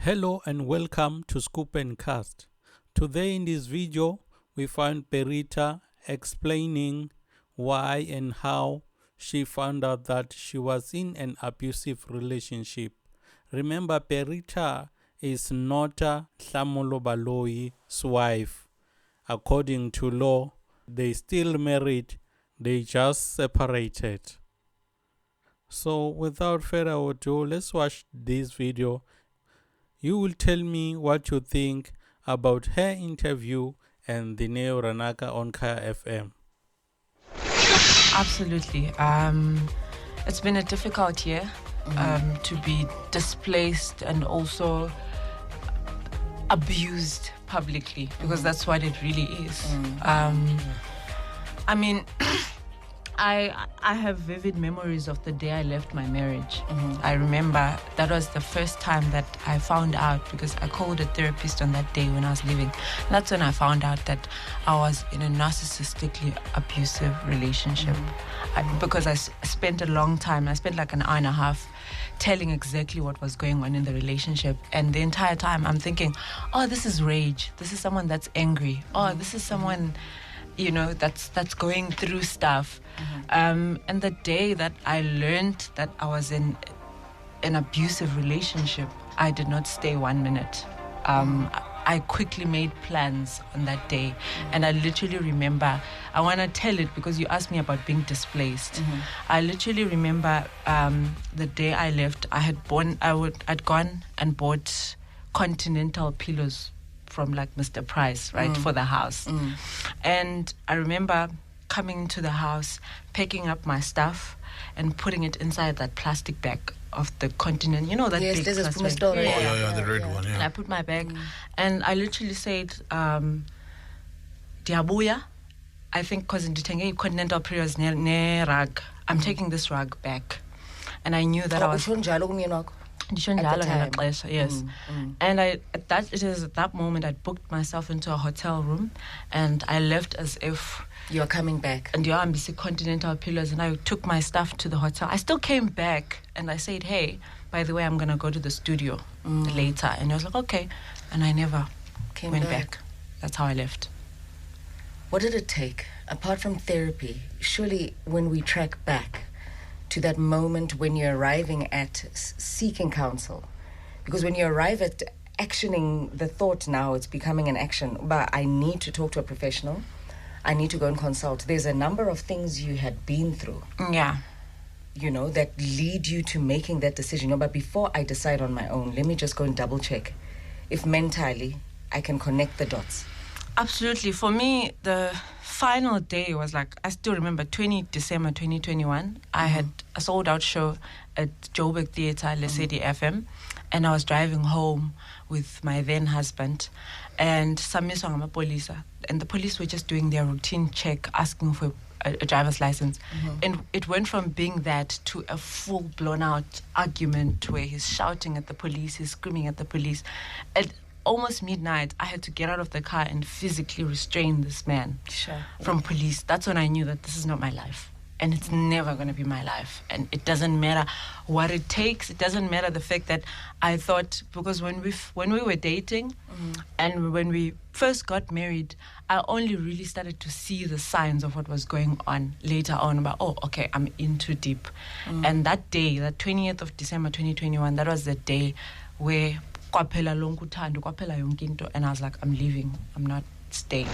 Hello and welcome to Scoop and Cast. Today in this video, we find Berita explaining why and how she found out that she was in an abusive relationship. Remember, Berita is not Hlamolo Baloyi's wife. According to law, they still married, they just separated. So without further ado, let's watch this video. You will tell me what you think about her interview and the Neo Ranaka on Kaya FM. Absolutely. It's been a difficult year to be displaced and also abused publicly, because that's what it really is. I mean, I have vivid memories of the day I left my marriage. I remember that was the first time that I found out, because I called a therapist on that day when I was leaving. That's when I found out that I was in a narcissistically abusive relationship. Because I spent a long time, I spent like an hour and a half telling exactly what was going on in the relationship. And the entire time I'm thinking, oh, this is rage. This is someone that's angry. Oh, this is someone, you know, that's going through stuff. And the day that I learned that I was in an abusive relationship, I did not stay 1 minute. I quickly made plans on that day. And I literally remember, I want to tell it because you asked me about being displaced. I literally remember the day I left, I'd gone and bought continental pillows from like Mr. Price, right, for the house. And I remember coming to the house, picking up my stuff and putting it inside that plastic bag of the continent. You know that big there's a plastic store. The red one, And I put my bag and I literally said, Diabuya, I think because in Ditenge continental periods ne rug, I'm taking this rug back. And I knew that I was yes. And at that moment I booked myself into a hotel room and I left as if you're coming back. And you're ambisi continental pillars, and I took my stuff to the hotel. I still came back and I said, hey, by the way, I'm gonna go to the studio later. And I was like, okay. And I never went back. That's how I left. What did it take, apart from therapy? Surely when we track back to that moment when you're arriving at seeking counsel, because when you arrive at actioning the thought, now it's becoming an action, but I need to talk to a professional, I need to go and consult. There's a number of things you had been through, you know, that lead you to making that decision. No, but before I decide on my own, let me just go and double check if mentally I can connect the dots. Absolutely. For me, the final day was like, I still remember 20 December 2021. I had a sold-out show at Joburg Theatre, Lesedi FM, and I was driving home with my then husband, and and the police were just doing their routine check, asking for a driver's license. And it went from being that to a full blown out argument where he's shouting at the police, he's screaming at the police. At almost midnight, I had to get out of the car and physically restrain this man from police. That's when I knew that this is not my life. And it's never going to be my life. And it doesn't matter what it takes. It doesn't matter the fact that I thought, because when we were dating and when we first got married, I only really started to see the signs of what was going on later on about, oh, okay, I'm in too deep. And that day, that 20th of December 2021, that was the day where and I was like, I'm leaving. I'm not staying.